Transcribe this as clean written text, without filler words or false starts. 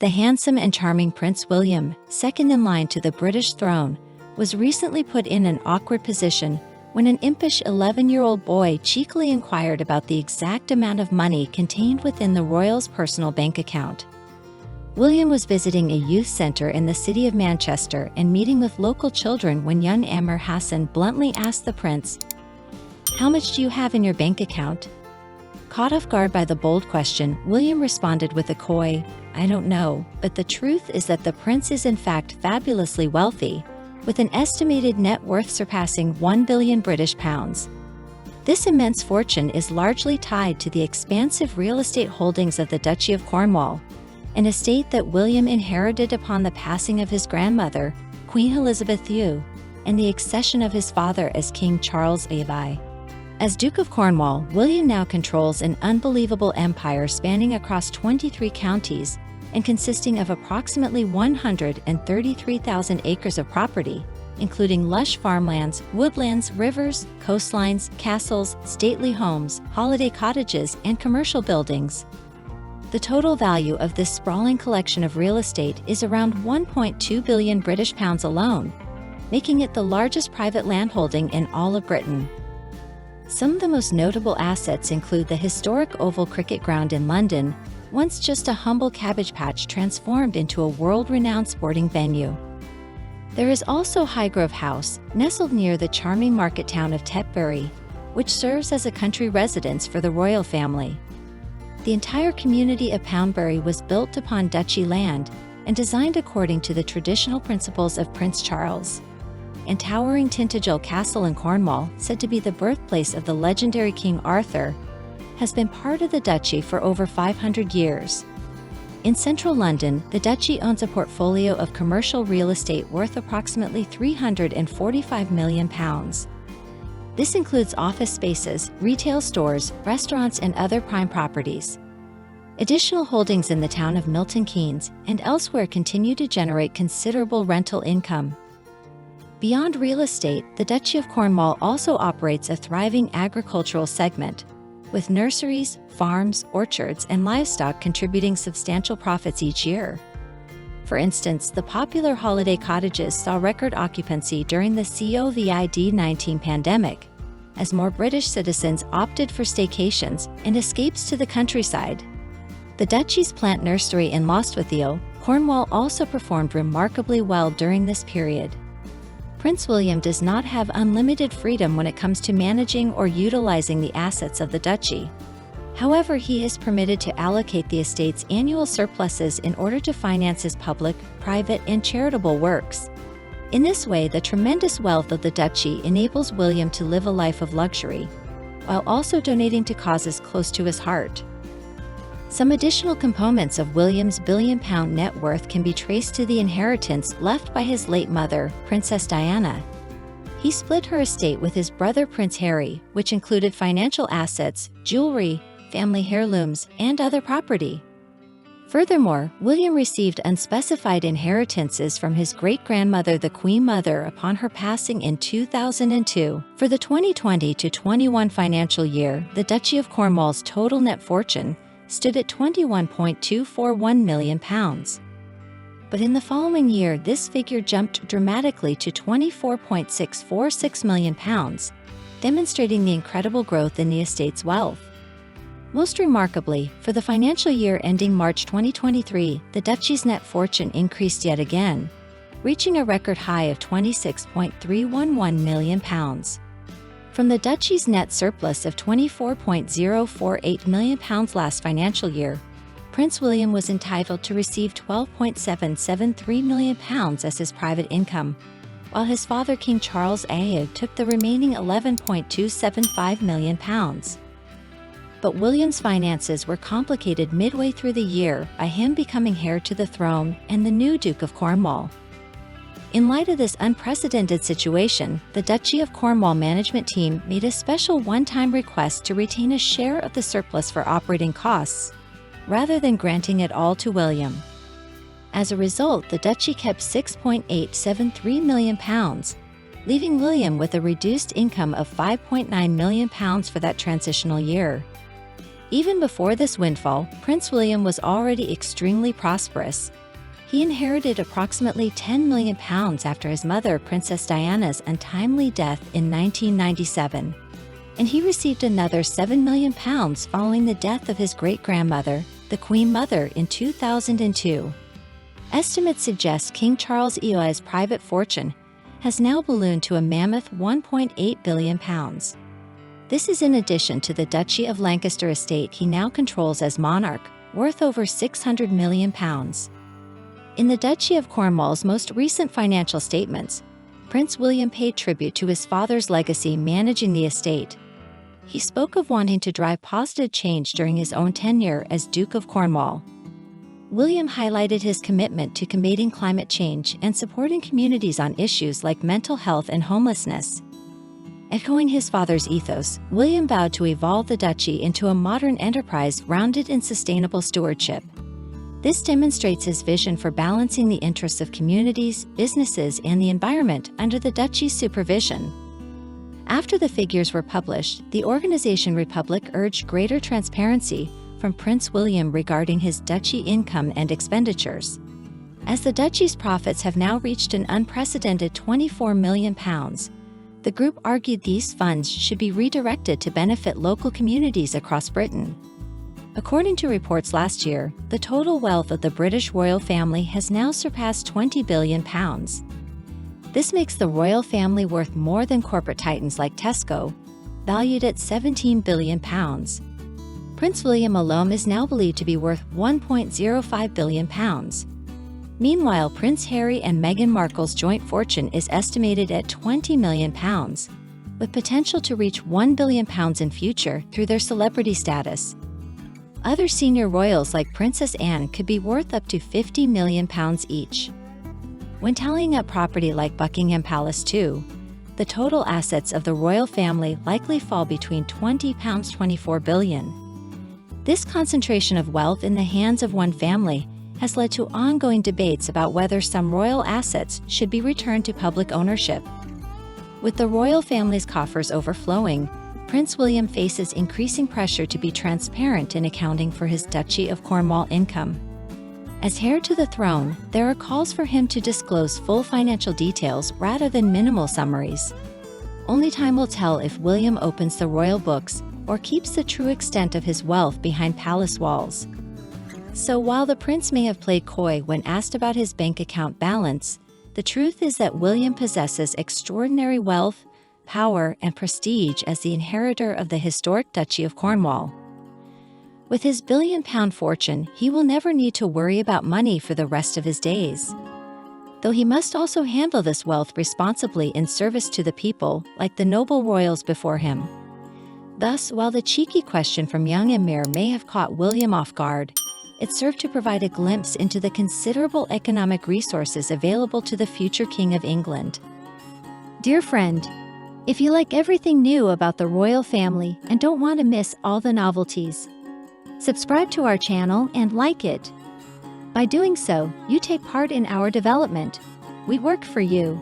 The handsome and charming Prince William, second in line to the British throne, was recently put in an awkward position when an impish 11-year-old boy cheekily inquired about the exact amount of money contained within the royal's personal bank account. William was visiting a youth center in the city of Manchester and meeting with local children when young Amir Hassan bluntly asked the prince, "How much do you have in your bank account?" Caught off guard by the bold question, William responded with a coy, "I don't know, but the truth is that the prince is in fact fabulously wealthy, with an estimated net worth surpassing £1 billion British pounds. This immense fortune is largely tied to the expansive real estate holdings of the Duchy of Cornwall, an estate that William inherited upon the passing of his grandmother, Queen Elizabeth II, and the accession of his father as King Charles VI. As Duke of Cornwall, William now controls an unbelievable empire spanning across 23 counties and consisting of approximately 133,000 acres of property, including lush farmlands, woodlands, rivers, coastlines, castles, stately homes, holiday cottages, and commercial buildings. The total value of this sprawling collection of real estate is around 1.2 billion British pounds alone, making it the largest private landholding in all of Britain. Some of the most notable assets include the historic Oval Cricket Ground in London, once just a humble cabbage patch transformed into a world-renowned sporting venue. There is also Highgrove House, nestled near the charming market town of Tetbury, which serves as a country residence for the royal family. The entire community of Poundbury was built upon duchy land and designed according to the traditional principles of Prince Charles. And towering Tintagel Castle in Cornwall, said to be the birthplace of the legendary King Arthur, has been part of the duchy for over 500 years. In central London, the duchy owns a portfolio of commercial real estate worth approximately £345 million. This includes office spaces, retail stores, restaurants, and other prime properties. Additional holdings in the town of Milton Keynes and elsewhere continue to generate considerable rental income. Beyond real estate, the Duchy of Cornwall also operates a thriving agricultural segment, with nurseries, farms, orchards, and livestock contributing substantial profits each year. For instance, the popular holiday cottages saw record occupancy during the COVID-19 pandemic, as more British citizens opted for staycations and escapes to the countryside. The Duchy's plant nursery in Lostwithiel, Cornwall also performed remarkably well during this period. Prince William does not have unlimited freedom when it comes to managing or utilizing the assets of the duchy. However, he is permitted to allocate the estate's annual surpluses in order to finance his public, private, and charitable works. In this way, the tremendous wealth of the duchy enables William to live a life of luxury, while also donating to causes close to his heart. Some additional components of William's billion-pound net worth can be traced to the inheritance left by his late mother, Princess Diana. He split her estate with his brother Prince Harry, which included financial assets, jewelry, family heirlooms, and other property. Furthermore, William received unspecified inheritances from his great-grandmother, the Queen Mother, upon her passing in 2002. For the 2020 to 21 financial year, the Duchy of Cornwall's total net fortune stood at £21.241 million. But in the following year, this figure jumped dramatically to £24.646 million, demonstrating the incredible growth in the estate's wealth. Most remarkably, for the financial year ending March 2023, the duchy's net fortune increased yet again, reaching a record high of £26.311 million. From the duchy's net surplus of £24.048 million last financial year, Prince William was entitled to receive £12.773 million as his private income, while his father King Charles VI took the remaining £11.275 million. But William's finances were complicated midway through the year by him becoming heir to the throne and the new Duke of Cornwall. In light of this unprecedented situation, the Duchy of Cornwall management team made a special one-time request to retain a share of the surplus for operating costs, rather than granting it all to William. As a result, the Duchy kept £6.873 million, leaving William with a reduced income of £5.9 million for that transitional year. Even before this windfall, Prince William was already extremely prosperous. He inherited approximately £10 million after his mother, Princess Diana's untimely death in 1997. And he received another £7 million following the death of his great-grandmother, the Queen Mother, in 2002. Estimates suggest King Charles III's private fortune has now ballooned to a mammoth £1.8 billion. This is in addition to the Duchy of Lancaster estate he now controls as monarch, worth over £600 million. In the Duchy of Cornwall's most recent financial statements, Prince William paid tribute to his father's legacy managing the estate. He spoke of wanting to drive positive change during his own tenure as Duke of Cornwall. William highlighted his commitment to combating climate change and supporting communities on issues like mental health and homelessness. Echoing his father's ethos, William vowed to evolve the duchy into a modern enterprise grounded in sustainable stewardship. This demonstrates his vision for balancing the interests of communities, businesses, and the environment under the duchy's supervision. After the figures were published, the organization Republic urged greater transparency from Prince William regarding his duchy income and expenditures. As the duchy's profits have now reached an unprecedented £24 million, the group argued these funds should be redirected to benefit local communities across Britain. According to reports last year, the total wealth of the British royal family has now surpassed £20 billion. This makes the royal family worth more than corporate titans like Tesco, valued at £17 billion. Prince William alone is now believed to be worth £1.05 billion. Meanwhile, Prince Harry and Meghan Markle's joint fortune is estimated at £20 million, with potential to reach £1 billion in future through their celebrity status. Other senior royals like Princess Anne could be worth up to £50 million each. When tallying up property like Buckingham Palace too, the total assets of the royal family likely fall between £24 billion. This concentration of wealth in the hands of one family has led to ongoing debates about whether some royal assets should be returned to public ownership. With the royal family's coffers overflowing, Prince William faces increasing pressure to be transparent in accounting for his Duchy of Cornwall income. As heir to the throne, there are calls for him to disclose full financial details rather than minimal summaries. Only time will tell if William opens the royal books or keeps the true extent of his wealth behind palace walls. So while the prince may have played coy when asked about his bank account balance, the truth is that William possesses extraordinary wealth, power, and prestige as the inheritor of the historic Duchy of Cornwall. With his billion-pound fortune, he will never need to worry about money for the rest of his days. Though he must also handle this wealth responsibly in service to the people, like the noble royals before him. Thus, while the cheeky question from young Emir may have caught William off guard, it served to provide a glimpse into the considerable economic resources available to the future King of England. Dear friend, if you like everything new about the royal family and don't want to miss all the novelties, subscribe to our channel and like it. By doing so, you take part in our development. We work for you.